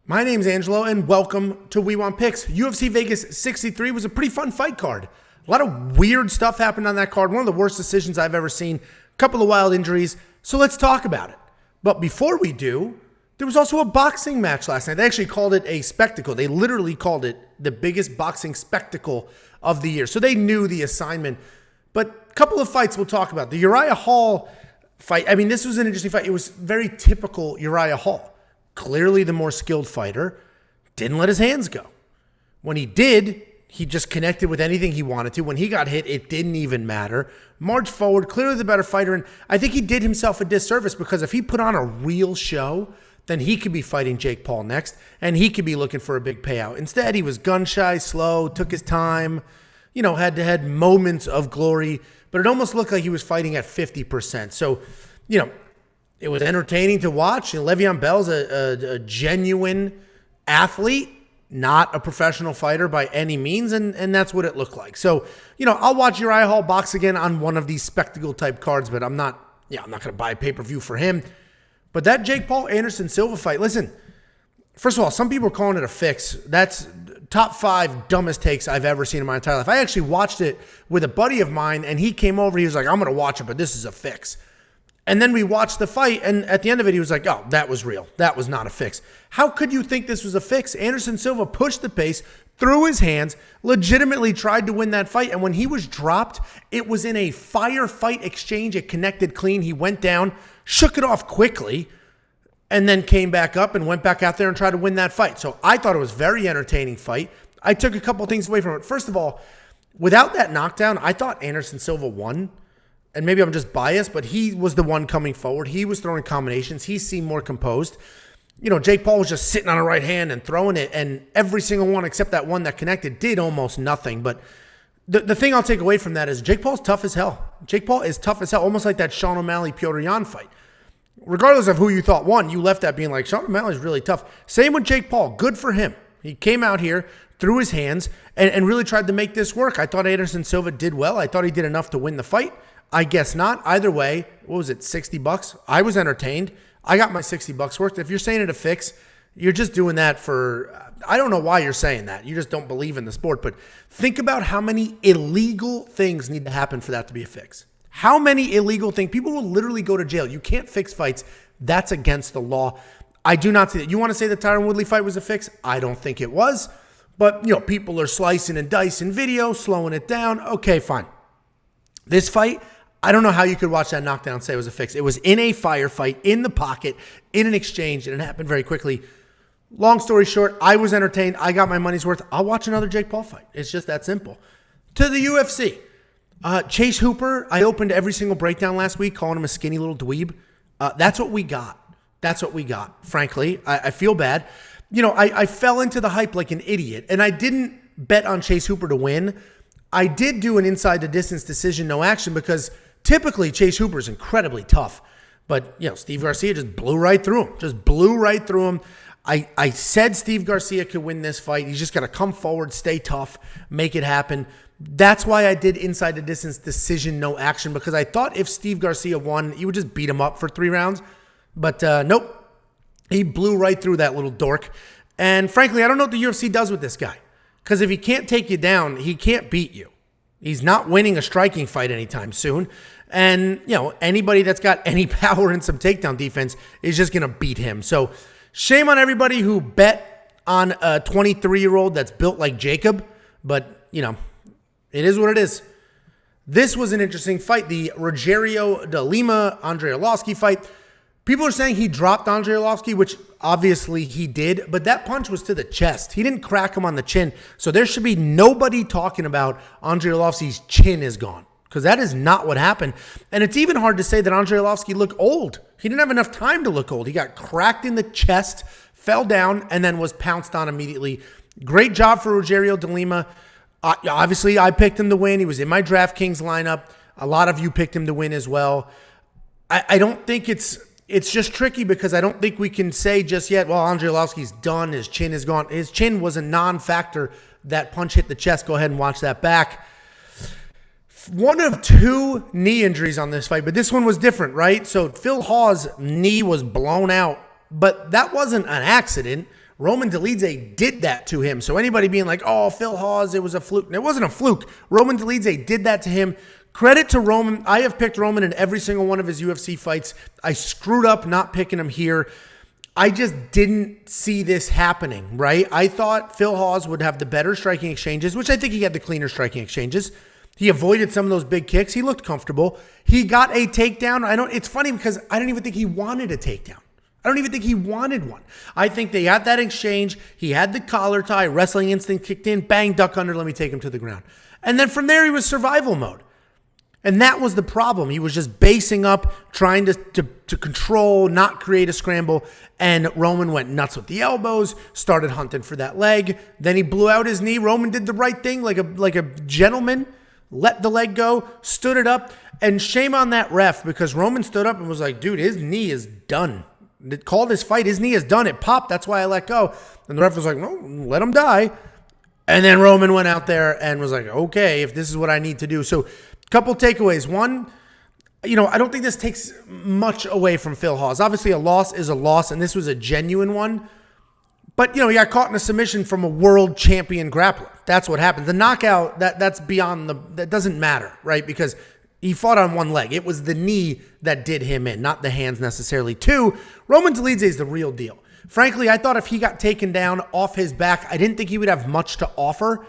My name's Angelo, and welcome to We Want Picks. UFC Vegas 63 was a pretty fun fight card. A lot of weird stuff happened on that card. One of the worst decisions I've ever seen. A couple of wild injuries. So let's talk about it. But before we do, there was also a boxing match last night. They actually called it a spectacle. They literally called it the biggest boxing spectacle of the year. So they knew the assignment. But a couple of fights we'll talk about. The Uriah Hall fight. I mean, this was an interesting fight. It was very typical Uriah Hall. Clearly the more skilled fighter, didn't let his hands go. When he did, he just connected with anything he wanted to. When he got hit, it didn't even matter. Marched forward, clearly the better fighter. And I think he did himself a disservice because if he put on a real show, then he could be fighting Jake Paul next, and he could be looking for a big payout. Instead, he was gun-shy, slow, took his time, had moments of glory, but it almost looked like he was fighting at 50%. So, it was entertaining to watch. Leveon Bell's a genuine athlete, not a professional fighter by any means, and that's what it looked like. So, I'll watch Uriah Hall box again on one of these spectacle-type cards, but I'm not going to buy a pay-per-view for him. But that Jake Paul-Anderson Silva fight, listen, first of all, some people are calling it a fix. That's top 5 dumbest takes I've ever seen in my entire life. I actually watched it with a buddy of mine, and he came over. He was like, I'm going to watch it, but this is a fix. And then we watched the fight, and at the end of it, he was like, oh, that was real. That was not a fix. How could you think this was a fix? Anderson Silva pushed the pace, threw his hands, legitimately tried to win that fight, and when he was dropped, it was in a firefight exchange. It connected clean. He went down, shook it off quickly, and then came back up and went back out there and tried to win that fight. So I thought it was a very entertaining fight. I took a couple things away from it. First of all, without that knockdown, I thought Anderson Silva won. And maybe I'm just biased, but he was the one coming forward. He was throwing combinations. He seemed more composed. Jake Paul was just sitting on a right hand and throwing it, and every single one except that one that connected did almost nothing. But the thing I'll take away from that is Jake Paul's tough as hell. Jake Paul is tough as hell, almost like that Sean O'Malley-Petr Yan fight. Regardless of who you thought won, you left that being like, Sean O'Malley's really tough. Same with Jake Paul. Good for him. He came out here, threw his hands, and really tried to make this work. I thought Anderson Silva did well. I thought he did enough to win the fight. I guess not. Either way, what was it, $60? I was entertained. I got my $60 worth. If you're saying it a fix, you're just doing that for, I don't know why you're saying that. You just don't believe in the sport. But think about how many illegal things need to happen for that to be a fix. How many illegal things? People will literally go to jail. You can't fix fights. That's against the law. I do not see that. You want to say the Tyron Woodley fight was a fix? I don't think it was. But, people are slicing and dicing video, slowing it down. Okay, fine. This fight, I don't know how you could watch that knockdown and say it was a fix. It was in a firefight, in the pocket, in an exchange, and it happened very quickly. Long story short, I was entertained. I got my money's worth. I'll watch another Jake Paul fight. It's just that simple. To the UFC. Chase Hooper, I opened every single breakdown last week calling him a skinny little dweeb. That's what we got. That's what we got. Frankly, I feel bad. I fell into the hype like an idiot, and I didn't bet on Chase Hooper to win. I did do an inside the distance decision, no action, because typically Chase Hooper is incredibly tough. But, Steve Garcia just blew right through him. I said Steve Garcia could win this fight. He's just got to come forward, stay tough, make it happen. That's why I did inside the distance decision, no action, because I thought if Steve Garcia won, he would just beat him up for 3 rounds. But nope, he blew right through that little dork. And frankly, I don't know what the UFC does with this guy. Because if he can't take you down, he can't beat you. He's not winning a striking fight anytime soon. And, anybody that's got any power and some takedown defense is just going to beat him. So shame on everybody who bet on a 23-year-old that's built like Jacob. But, it is what it is. This was an interesting fight. The Rogerio de Lima, Andrei Arlovski fight. People are saying he dropped Andrei Arlovski, which obviously he did, but that punch was to the chest. He didn't crack him on the chin. So there should be nobody talking about Andrei Arlovski's chin is gone, because that is not what happened. And it's even hard to say that Andrei Arlovski looked old. He didn't have enough time to look old. He got cracked in the chest, fell down, and then was pounced on immediately. Great job for Rogerio de Lima. Obviously, I picked him to win. He was in my DraftKings lineup. A lot of you picked him to win as well. I don't think it's just tricky because I don't think we can say just yet, well, Andrei Arlovski's done. His chin is gone. His chin was a non-factor. That punch hit the chest. Go ahead and watch that back. One of 2 knee injuries on this fight, but this one was different, right? So Phil Hawes' knee was blown out, but that wasn't an accident. Roman Dolidze did that to him. So anybody being like, oh, Phil Hawes, it was a fluke. It wasn't a fluke. Roman Dolidze did that to him. Credit to Roman. I have picked Roman in every single one of his UFC fights. I screwed up not picking him here. I just didn't see this happening, right? I thought Phil Hawes would have the better striking exchanges, which I think he had the cleaner striking exchanges. He avoided some of those big kicks. He looked comfortable. He got a takedown. It's funny because I don't even think he wanted a takedown. I don't even think he wanted one. I think they had that exchange. He had the collar tie, wrestling instinct kicked in, bang, duck under, let me take him to the ground. And then from there, he was survival mode. And that was the problem. He was just basing up, trying to control, not create a scramble. And Roman went nuts with the elbows, started hunting for that leg. Then he blew out his knee. Roman did the right thing like a gentleman, let the leg go, stood it up. And shame on that ref because Roman stood up and was like, dude, his knee is done. It called his fight. His knee is done. It popped. That's why I let go. And the ref was like, no, let him die. And then Roman went out there and was like, okay, if this is what I need to do. So couple takeaways. One, I don't think this takes much away from Phil Hawes. Obviously, a loss is a loss, and this was a genuine one. But, he got caught in a submission from a world champion grappler. That's what happened. The knockout, that's beyond that doesn't matter, right? Because he fought on one leg. It was the knee that did him in, not the hands necessarily. Two, Roman Dolidze is the real deal. Frankly, I thought if he got taken down off his back, I didn't think he would have much to offer.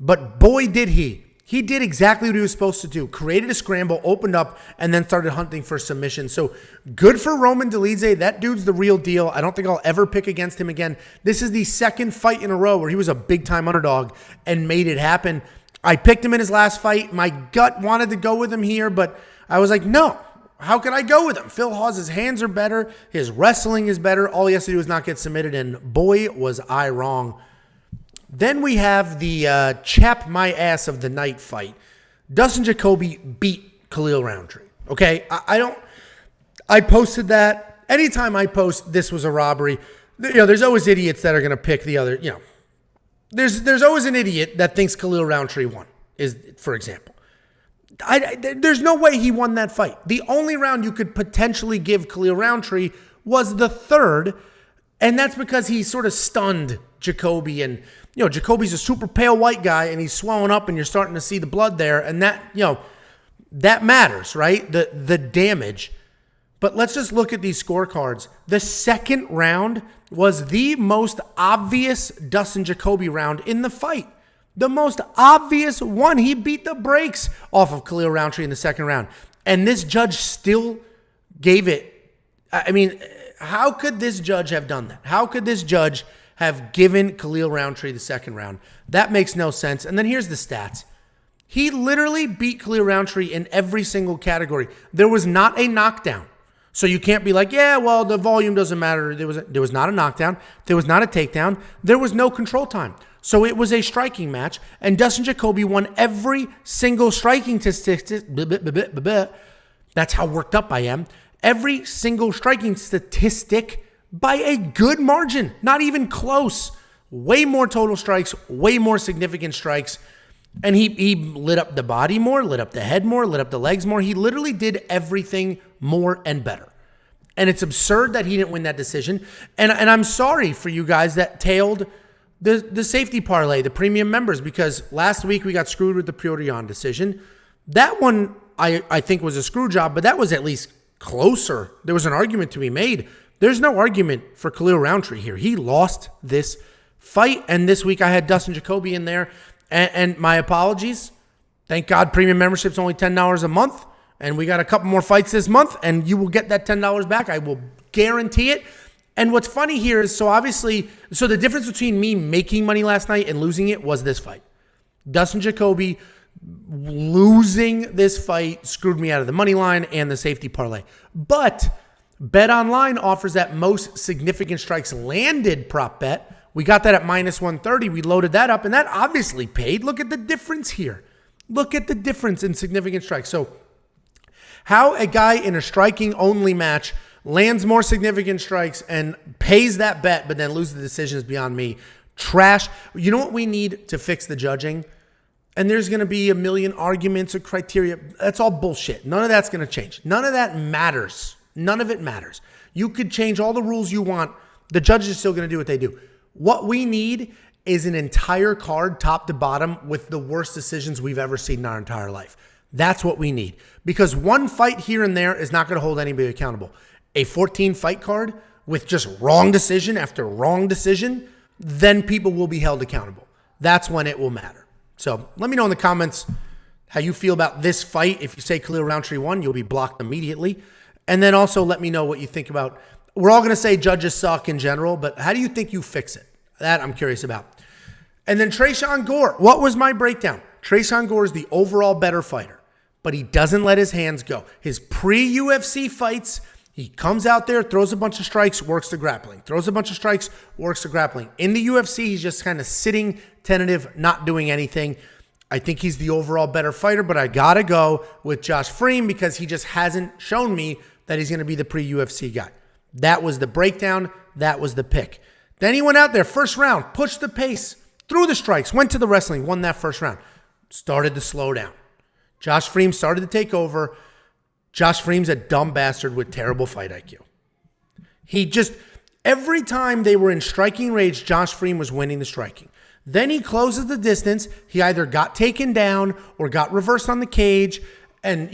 But boy, did he. He did exactly what he was supposed to do. Created a scramble, opened up, and then started hunting for submission. So good for Roman Dolidze. That dude's the real deal. I don't think I'll ever pick against him again. This is the second fight in a row where he was a big-time underdog and made it happen. I picked him in his last fight. My gut wanted to go with him here, but I was like, no. How could I go with him? Phil Hawes' hands are better. His wrestling is better. All he has to do is not get submitted, and boy, was I wrong. Then we have the chap my ass of the night fight. Dustin Jacoby beat Khalil Rountree. Okay, I posted that. Anytime I post this was a robbery, there's always idiots that are going to pick the other, There's always an idiot that thinks Khalil Rountree won, for example. There's no way he won that fight. The only round you could potentially give Khalil Rountree was the third, and that's because he sort of stunned Jacoby. And, Jacoby's a super pale white guy, and he's swelling up, and you're starting to see the blood there, and that, that matters, right? The damage. But let's just look at these scorecards. The second round was the most obvious Dustin Jacoby round in the fight. The most obvious one. He beat the brakes off of Khalil Rountree in the second round. And this judge still gave it. I mean, how could this judge have done that? How could this judge have given Khalil Rountree the second round? That makes no sense. And then here's the stats. He literally beat Khalil Rountree in every single category. There was not a knockdown. So you can't be like, yeah, well, the volume doesn't matter. There was not a knockdown. There was not a takedown. There was no control time. So it was a striking match, and Dustin Jacoby won every single striking statistic. That's how worked up I am. Every single striking statistic by a good margin, not even close. Way more total strikes, way more significant strikes. And he lit up the body more, lit up the head more, lit up the legs more. He literally did everything more and better. And it's absurd that he didn't win that decision. And I'm sorry for you guys that tailed the safety parlay, the premium members, because last week we got screwed with the Tresean decision. That one I think was a screw job, but that was at least closer. There was an argument to be made. There's no argument for Khalil Rountree here. He lost this fight, and this week I had Dustin Jacoby in there. And my apologies. Thank God premium membership's only $10 a month, and we got a couple more fights this month, and you will get that $10 back. I will guarantee it. And what's funny here is, so the difference between me making money last night and losing it was this fight. Dustin Jacoby losing this fight screwed me out of the money line and the safety parlay. But BetOnline offers that most significant strikes landed prop bet. We got that at minus 130. We loaded that up, and that obviously paid. Look at the difference here. Look at the difference in significant strikes. So how a guy in a striking-only match lands more significant strikes and pays that bet, but then loses the decision is beyond me. Trash. You know what we need to fix the judging? And there's going to be a million arguments or criteria. That's all bullshit. None of that's going to change. None of that matters. None of it matters. You could change all the rules you want. The judges are still going to do what they do. What we need is an entire card top to bottom with the worst decisions we've ever seen in our entire life. That's what we need. Because one fight here and there is not going to hold anybody accountable. A 14 fight card with just wrong decision after wrong decision, then people will be held accountable. That's when it will matter. So let me know in the comments how you feel about this fight. If you say Khalil Rountree won, you'll be blocked immediately. And then also let me know what you think about, we're all going to say judges suck in general, but how do you think you fix it? That I'm curious about. And then Tresean Gore. What was my breakdown? Tresean Gore is the overall better fighter, but he doesn't let his hands go. His pre-UFC fights, he comes out there, throws a bunch of strikes, works the grappling. Throws a bunch of strikes, works the grappling. In the UFC, he's just kind of sitting, tentative, not doing anything. I think he's the overall better fighter, but I got to go with Josh Fremd because he just hasn't shown me that he's going to be the pre-UFC guy. That was the breakdown. That was the pick. Then he went out there, first round, pushed the pace, threw the strikes, went to the wrestling, won that first round. Started to slow down. Josh Fremd started to take over. Josh Fremd's a dumb bastard with terrible fight IQ. He just, every time they were in striking range, Josh Fremd was winning the striking. Then he closes the distance. He either got taken down or got reversed on the cage and,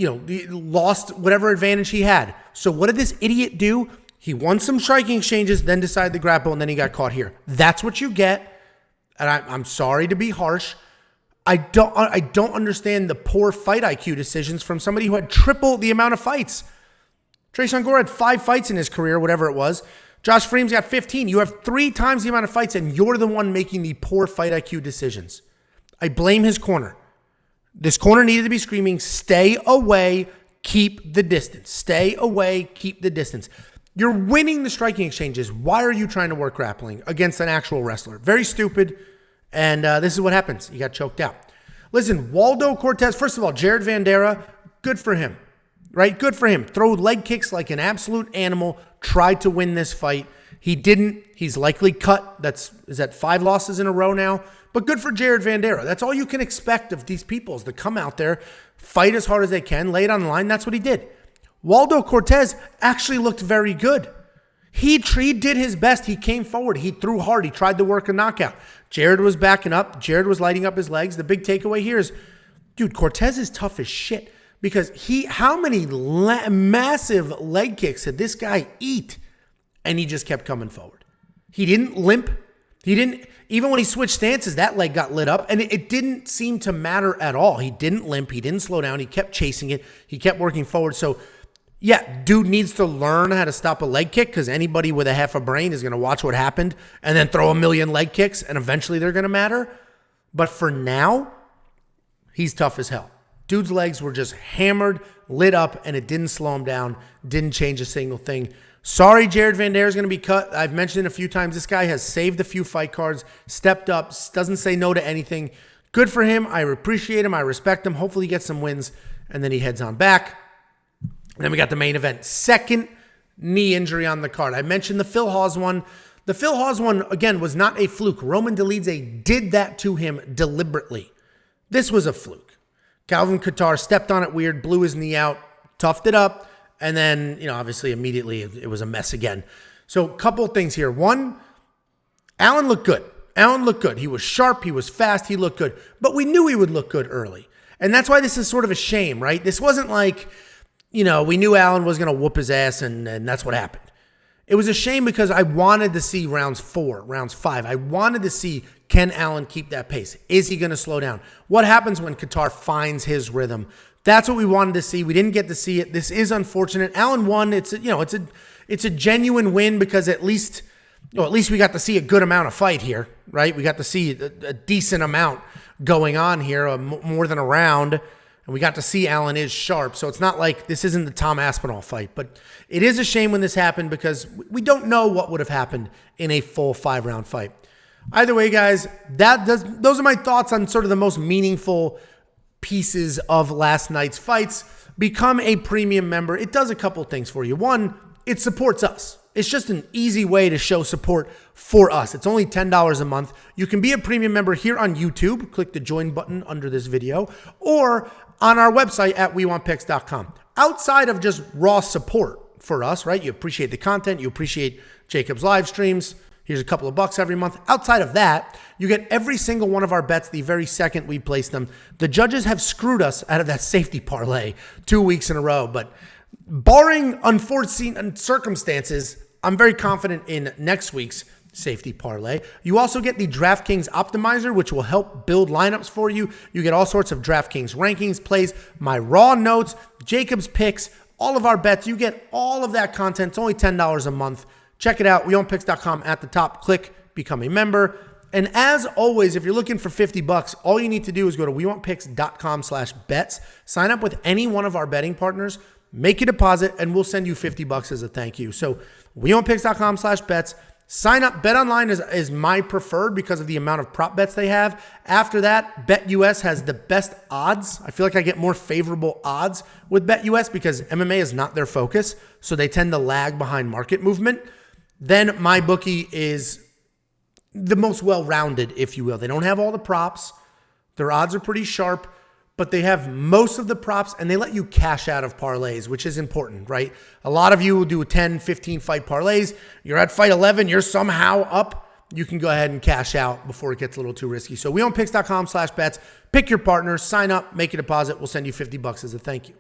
lost whatever advantage he had. So what did this idiot do? He won some striking exchanges, then decided to grapple, and then he got caught here. That's what you get. And I'm sorry to be harsh. I don't understand the poor fight IQ decisions from somebody who had triple the amount of fights. Tresean Gore had 5 fights in his career, whatever it was. Josh Fremd's got 15. You have 3 times the amount of fights, and you're the one making the poor fight IQ decisions. I blame his corner. This corner needed to be screaming, stay away, keep the distance. Stay away, keep the distance. You're winning the striking exchanges. Why are you trying to work grappling against an actual wrestler? Very stupid. And this is what happens. You got choked out. Listen, Waldo Cortes, first of all, Jared Vanderaa, good for him, right? Good for him. Throw leg kicks like an absolute animal. Tried to win this fight. He didn't. He's likely cut. Is that 5 losses in a row now? But good for Jared Vanderaa. That's all you can expect of these people is to come out there, fight as hard as they can, lay it on the line. That's what he did. Waldo Cortes actually looked very good. He did his best. He came forward. He threw hard. He tried to work a knockout. Jared was backing up. Jared was lighting up his legs. The big takeaway here is, dude, Cortes is tough as shit because how many massive leg kicks did this guy eat? And he just kept coming forward. He didn't limp. Even when he switched stances, that leg got lit up, and it didn't seem to matter at all. He didn't limp. He didn't slow down. He kept chasing it. He kept working forward. So, yeah, dude needs to learn how to stop a leg kick because anybody with a half a brain is going to watch what happened and then throw a million leg kicks, and eventually they're going to matter. But for now, he's tough as hell. Dude's legs were just hammered, lit up, and it didn't slow him down, didn't change a single thing. Sorry, Jared Vanderaa is going to be cut. I've mentioned it a few times. This guy has saved a few fight cards, stepped up, doesn't say no to anything. Good for him. I appreciate him. I respect him. Hopefully he gets some wins, and then he heads on back. And then we got the main event. Second knee injury on the card. I mentioned the Phil Hawes one. The Phil Hawes one, again, was not a fluke. Roman Dolidze did that to him deliberately. This was a fluke. Calvin Kattar stepped on it weird, blew his knee out, toughed it up, and then, obviously immediately it was a mess again. So a couple things here. One, Allen looked good. Allen looked good. He was sharp. He was fast. He looked good. But we knew he would look good early. And that's why this is sort of a shame, right? This wasn't like, we knew Allen was going to whoop his ass, and that's what happened. It was a shame because I wanted to see rounds 4, rounds 5. I wanted to see, can Allen keep that pace? Is he going to slow down? What happens when Kattar finds his rhythm? That's what we wanted to see. We didn't get to see it. This is unfortunate. Allen won. It's a genuine win because at least we got to see a good amount of fight here, right? We got to see a decent amount going on here, more than a round. And we got to see Allen is sharp. So it's not like this isn't the Tom Aspinall fight. But it is a shame when this happened because we don't know what would have happened in a full 5-round fight. Either way, guys, those are my thoughts on sort of the most meaningful pieces of last night's fights. Become a premium member. It does a couple things for you. One, it supports us. It's just an easy way to show support for us. It's only $10 a month. You can be a premium member here on YouTube. Click the join button under this video or on our website at WeWantPicks.com. Outside of just raw support for us, right? You appreciate the content. You appreciate Jacob's live streams. Here's a couple of bucks every month. Outside of that, you get every single one of our bets the very second we place them. The judges have screwed us out of that safety parlay 2 weeks in a row, but barring unforeseen circumstances, I'm very confident in next week's safety parlay. You also get the DraftKings Optimizer, which will help build lineups for you. You get all sorts of DraftKings rankings, plays, my raw notes, Jacob's picks, all of our bets. You get all of that content. It's only $10 a month. Check it out. WeOwnPicks.com at the top. Click become a member. And as always, if you're looking for 50 bucks, all you need to do is go to WeWantPicks.com/bets. Sign up with any one of our betting partners. Make a deposit, and we'll send you 50 bucks as a thank you. So WeOwnPicks.com/bets. Sign up. BetOnline is my preferred because of the amount of prop bets they have. After that, BetUS has the best odds. I feel like I get more favorable odds with BetUS because MMA is not their focus, so they tend to lag behind market movement. Then MyBookie is the most well-rounded, if you will. They don't have all the props. Their odds are pretty sharp, but they have most of the props, and they let you cash out of parlays, which is important, right? A lot of you will do 10, 15 fight parlays. You're at fight 11. You're somehow up. You can go ahead and cash out before it gets a little too risky. So WeOwnPicks.com/bets. Pick your partner, sign up, make a deposit. We'll send you 50 bucks as a thank you.